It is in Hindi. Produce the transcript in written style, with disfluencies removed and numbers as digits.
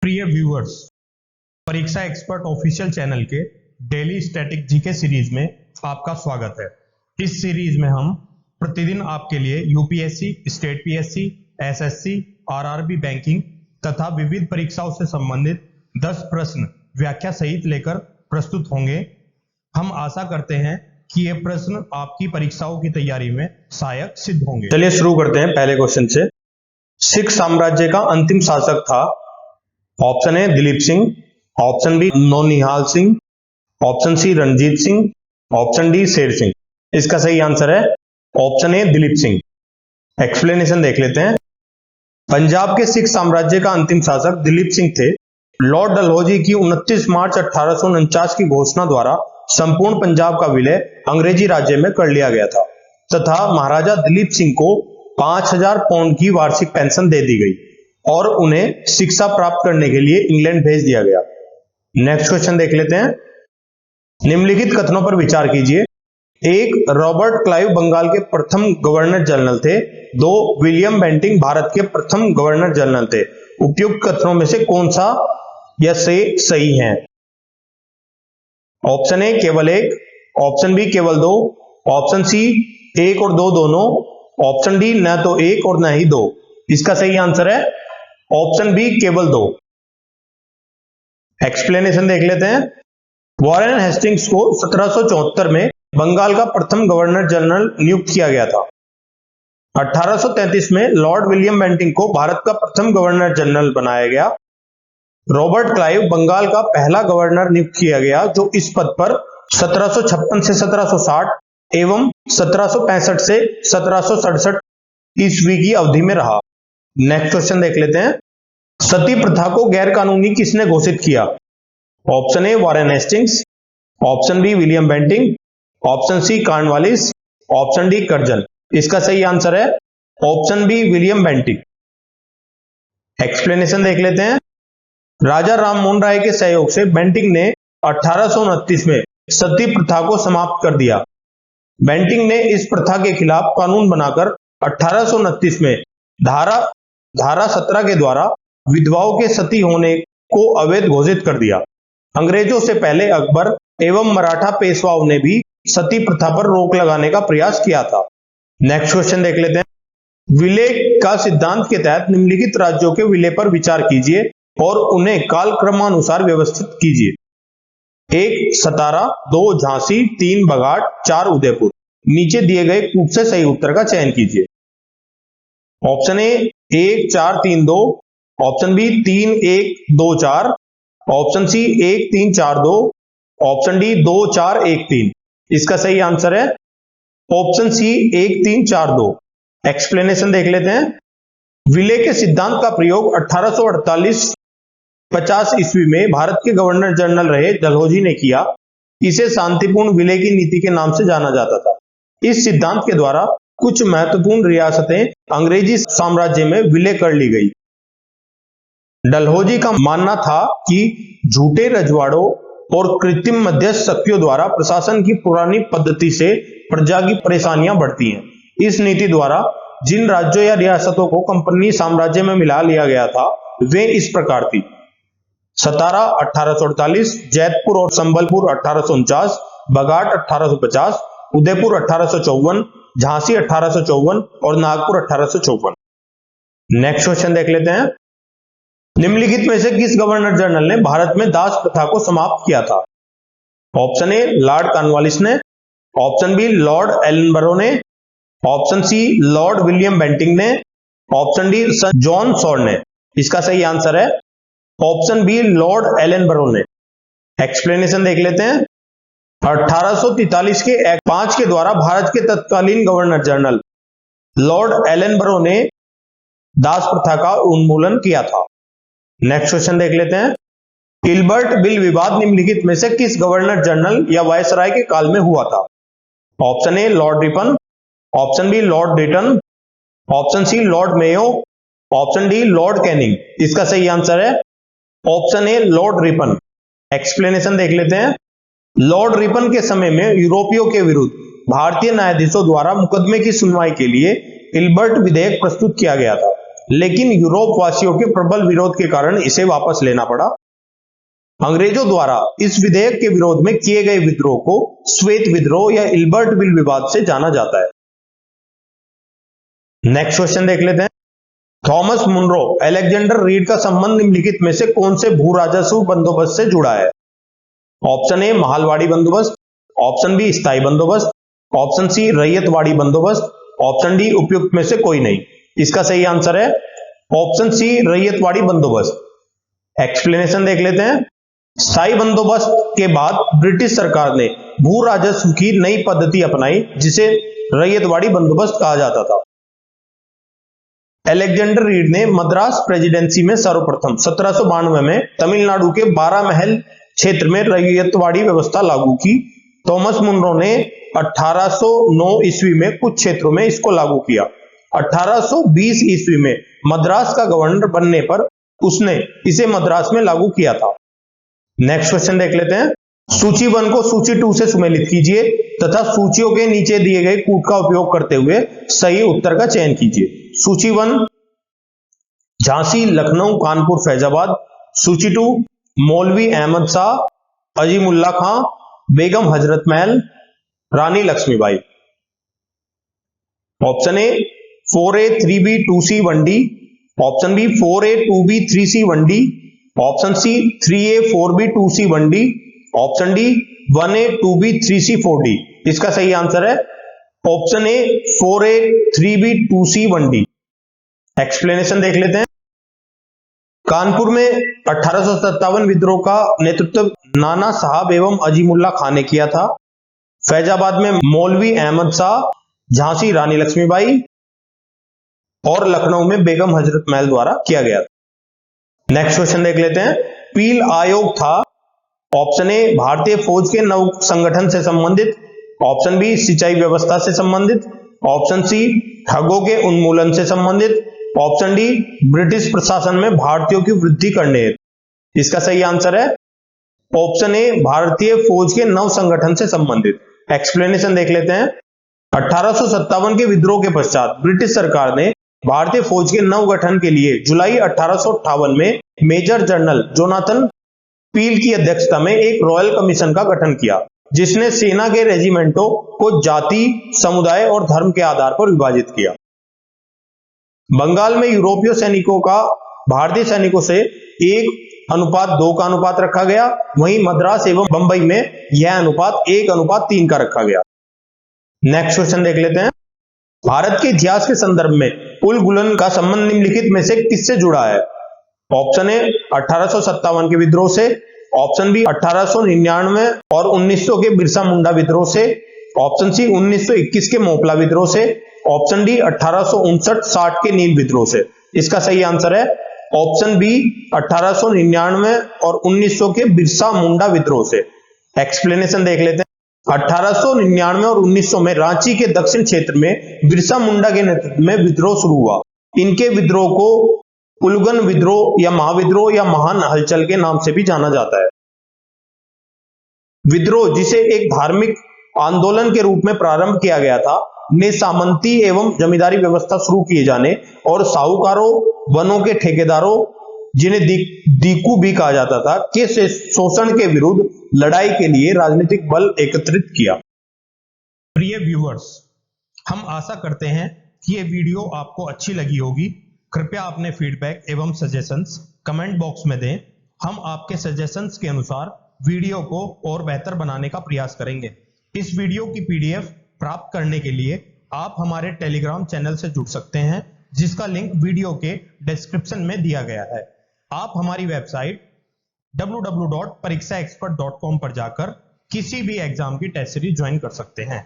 प्रिय व्यूअर्स, परीक्षा एक्सपर्ट ऑफिशियल चैनल के डेली स्टैटिक जीके सीरीज में आपका स्वागत है। इस सीरीज में हम प्रतिदिन आपके लिए UPSC, state PSC, SSC, RRB banking तथा विविध परीक्षाओं से संबंधित 10 प्रश्न व्याख्या सहित लेकर प्रस्तुत होंगे। हम आशा करते हैं कि ये प्रश्न आपकी परीक्षाओं की तैयारी में सहायक सिद्ध होंगे। चलिए शुरू करते हैं पहले क्वेश्चन से। सिख साम्राज्य का अंतिम शासक था। Option A Dilip Singh, option B Naunihal Singh, option C Ranjit Singh, option D Sher Singh. इसका सही आंसर है option A Dilip Singh. Explanation देख लेते हैं। पंजाब के सिख साम्राज्य का अंतिम शासक दिलीप सिंह थे। लॉर्ड डलहौजी की 29 मार्च 1849 की घोषणा द्वारा संपूर्ण पंजाब का विलय अंग्रेजी राज्य में कर लिया गया था तथा महाराजा दिलीप सिंह को 5000 पाउंड की वार्षिक पेंशन दे दी गई और उन्हें शिक्षा प्राप्त करने के लिए इंग्लैंड भेज दिया गया। नेक्स्ट क्वेश्चन देख लेते हैं। निम्नलिखित कथनों पर विचार कीजिए। 1. रॉबर्ट क्लाइव बंगाल के प्रथम गवर्नर जनरल थे। 2. विलियम बेंटिंक भारत के प्रथम गवर्नर जनरल थे। उपयुक्त कथनों में से कौन सा या से सही है? ऑप्शन ए केवल 1, ऑप्शन बी केवल 2, ऑप्शन सी 1 और 2 दोनों, ऑप्शन डी न तो 1 और न ही 2। इसका सही आंसर है ऑप्शन बी केवल 2। एक्सप्लेनेशन देख लेते हैं। वॉरेन हेस्टिंग्स को 1774 में बंगाल का प्रथम गवर्नर जनरल नियुक्त किया गया था। 1833 में लॉर्ड विलियम बेंटिंक को भारत का प्रथम गवर्नर जनरल बनाया गया। रॉबर्ट क्लाइव बंगाल का पहला गवर्नर नियुक्त किया गया जो इस पद पर 1756 से 1760 एवं 1765 से 1767 ईस्वी की अवधि में रहा। नेक्स्ट क्वेश्चन देख लेते हैं। सती प्रथा को गैर कानूनी किसने घोषित किया? Option A Warren Hastings, option B William Bentinck, option C Cornwallis, option D Curzon. इसका सही आंसर है option B William Bentinck. Explanation देख लेते हैं। राजा राममोहन राय के सहयोग से बेंटिंक ने 1829 में सती प्रथा को समाप्त कर दिया। बेंटिंक ने इस प्रथा के खिलाफ कानून बनाकर 1829 में धारा 17 के द्वारा विधवाओं के सती होने को अवैध घोषित कर दिया। अंग्रेजों से पहले अकबर एवं मराठा पेशवाओं ने भी सती प्रथा पर रोक लगाने का प्रयास किया था। नेक्स्ट क्वेश्चन देख लेते हैं। विलय का सिद्धांत के तहत निम्नलिखित राज्यों के विलय पर विचार कीजिए और उन्हें कालक्रमानुसार व्यवस्थित कीजिए। 1 सतारा, 2 झांसी, 3 बघाट, 4 उदयपुर। नीचे दिए गए कूट से सही उत्तर का चयन कीजिए। Option A 1 4 3 2, option B 3 1 2 4, option C 1 3 4 2, option D 2 4 1 3। इसका सही आंसर है ऑप्शन सी 1 3 4 2। एक्सप्लेनेशन देख लेते हैं। विलय के सिद्धांत का प्रयोग 1848-50 ईस्वी में भारत के गवर्नर जनरल रहे डलहौजी ने किया। इसे शांतिपूर्ण विलय की नीति के नाम से जाना जाता था। इस सिद्धांत के द्वारा कुछ महत्वपूर्ण रियासतें अंग्रेजी साम्राज्य में विलय कर ली गई। डलहौजी का मानना था कि झूठे रजवाड़ों और कृत्रिम मध्यस्थ शक्तियों द्वारा प्रशासन की पुरानी पद्धति से प्रजा की परेशानियां बढ़ती हैं। इस नीति द्वारा जिन राज्यों या रियासतों को कंपनी साम्राज्य में मिला लिया गया था वे इस प्रकार थी। सतारा 1848, जैतपुर और संबलपुर 1849, बघाट 1850, उदयपुर 1854, झांसी 1854 और नागपुर 1854। नेक्स्ट क्वेश्चन देख लेते हैं। निम्नलिखित में से किस गवर्नर जनरल ने भारत में दास प्रथा को समाप्त किया था? ऑप्शन ए लॉर्ड कॉर्नवालिस ने, ऑप्शन बी लॉर्ड एलनबरो ने, option C Lord William Bentinck ने, option D sir John Shore ने। इसका सही आंसर है ऑप्शन बी लॉर्ड एलनबरो ने। एक्सप्लेनेशन देख लेते हैं। 1843 के एक्ट 5 के द्वारा भारत के तत्कालीन गवर्नर जनरल लॉर्ड एलनबरो ने दास प्रथा का उन्मूलन किया था। नेक्स्ट क्वेश्चन देख लेते हैं। इल्बर्ट बिल विवाद निम्नलिखित में से किस गवर्नर जनरल या वायसराय के काल में हुआ था? Option A Lord Ripon, option B Lord Lytton, option C Lord Mayo, option D Lord Canning. इसका सही आंसर है option A Lord Ripon. Explanation देख लेते हैं। लॉर्ड रिपन के समय में यूरोपियों के विरुद्ध भारतीय न्यायाधीशों द्वारा मुकदमे की सुनवाई के लिए इल्बर्ट विधेयक प्रस्तुत किया गया था। लेकिन यूरोप वासियों के प्रबल विरोध के कारण इसे वापस लेना पड़ा। अंग्रेजों द्वारा इस विधेयक के विरोध में किए गए विद्रोह को श्वेत विद्रोह या इल्बर्टविल विवाद से जाना जाता है। नेक्स्ट क्वेश्चन देख लेते हैं। थॉमस मुनरो अलेक्जेंडर रीड का संबंध निम्नलिखित में से कौन से भू राजस्व बंदोबस्त से जुड़ा है? ऑप्शन ए महालवाड़ी बंदोबस्त, ऑप्शन बी स्थायी बंदोबस्त, ऑप्शन सी रैयतवाड़ी बंदोबस्त, ऑप्शन डी उपयुक्त में से कोई नहीं। इसका सही आंसर है ऑप्शन सी रैयतवाड़ी बंदोबस्त। एक्सप्लेनेशन देख लेते हैं। स्थायी बंदोबस्त के बाद ब्रिटिश सरकार ने भू राजस्व की नई पद्धति अपनाई जिसे रैयतवाड़ी बंदोबस्त कहा जाता था। अलेक्जेंडर रीड ने मद्रास प्रेसिडेंसी में सर्वप्रथम 1792 में तमिलनाडु के 12 महल क्षेत्र में रैयतवाड़ी व्यवस्था लागू की। थॉमस मुनरो ने 1809 ईस्वी में कुछ क्षेत्रों में इसको लागू किया। 1820 ईस्वी में मद्रास का गवर्नर बनने पर उसने इसे मद्रास में लागू किया था। नेक्स्ट क्वेश्चन देख लेते हैं। सूची 1 को सूची 2 से सुमेलित कीजिए तथा सूचियों के नीचे दिए गए कूट का उपयोग करते हुए सही उत्तर का चयन कीजिए। सूची 1 झांसी, लखनऊ, कानपुर, फैजाबाद। सूची 2 मौलवी अहमद शाह, अजीमुल्ला खां, Begum Hazrat Mahal, Rani Lakshmibai. Option A 4A 3B 2C 1D, option B 4A 2B 3C 1D, option C 3A 4B 2C 1D, option D 1A 2B 3C 4D। इसका सही आंसर है option A 4A 3B 2C 1D। Explanation देख लेते हैं। कानपुर में 1857 विद्रोह का नेतृत्व नाना साहब एवं अजीमुल्ला खान ने किया था। फैजाबाद में मौलवी अहमद शाह, झांसी रानी लक्ष्मीबाई और लखनऊ में बेगम हजरत महल द्वारा किया गया था। नेक्स्ट क्वेश्चन देख लेते हैं। पील आयोग था ऑप्शन ए भारतीय फौज के नव संगठन से संबंधित, ऑप्शन बी सिंचाई व्यवस्था से संबंधित, ऑप्शन सी ठगों के उन्मूलन से संबंधित, ऑप्शन डी ब्रिटिश प्रशासन में भारतीयों की वृद्धि करने हेतु। इसका सही आंसर है ऑप्शन ए भारतीय फौज के नव संगठन से संबंधित। एक्सप्लेनेशन देख लेते हैं। 1857 के विद्रोह के पश्चात ब्रिटिश सरकार ने भारतीय फौज के नव गठन के लिए जुलाई 1858 में मेजर जनरल जोनाथन पील की अध्यक्षता में एक रॉयल कमीशन का गठन किया जिसने सेना के रेजिमेंटों को जाति, समुदाय और धर्म के आधार पर विभाजित किया। बंगाल में यूरोपीय सैनिकों का भारतीय सैनिकों से 1:2 का अनुपात रखा गया, वहीं मद्रास एवं बंबई में यह अनुपात 1:3 का रखा गया। नेक्स्ट क्वेश्चन देख लेते हैं। भारत के इतिहास के संदर्भ में उलगुलन का संबंध निम्नलिखित में से किससे जुड़ा है? ऑप्शन ए 1857 के विद्रोह से, ऑप्शन बी 1899 और 1900 के बिरसा मुंडा विद्रोह से, ऑप्शन सी 1921 के मोपला विद्रोह से, ऑप्शन डी 1859-60 के नील विद्रोह से। इसका सही आंसर है ऑप्शन बी 1899 और 1900 के बिरसा मुंडा विद्रोह से। एक्सप्लेनेशन देख लेते हैं। 1899 और 1900 में रांची के दक्षिण क्षेत्र में बिरसा मुंडा के नेतृत्व में विद्रोह शुरू हुआ। इनके विद्रोह को उलगन विद्रोह या महाविद्रोह या महान हलचल के नाम से भी जाना जाता है। विद्रोह, जिसे एक धार्मिक आंदोलन के रूप में प्रारंभ किया गया था, ने सामंती एवं जमींदारी व्यवस्था शुरू किए जाने और साहूकारों, वनों के ठेकेदारों, जिन्हें दीकू भी कहा जाता था, के शोषण के विरुद्ध लड़ाई के लिए राजनीतिक बल एकत्रित किया। प्रिय व्यूअर्स, हम आशा करते हैं कि ये वीडियो आपको अच्छी लगी होगी। कृपया अपने फीडबैक एवं सजेशंस कमेंट बॉक्स में दें। हम आपके सजेशंस के अनुसार वीडियो को और बेहतर बनाने का प्रयास करेंगे। इस वीडियो की पीडीएफ प्राप्त करने के लिए आप हमारे टेलीग्राम चैनल से जुड़ सकते हैं, जिसका लिंक वीडियो के डिस्क्रिप्शन में दिया गया है। आप हमारी वेबसाइट www.parikshaexpert.com पर जाकर किसी भी एग्जाम की टेस्ट सीरीज ज्वाइन कर सकते हैं।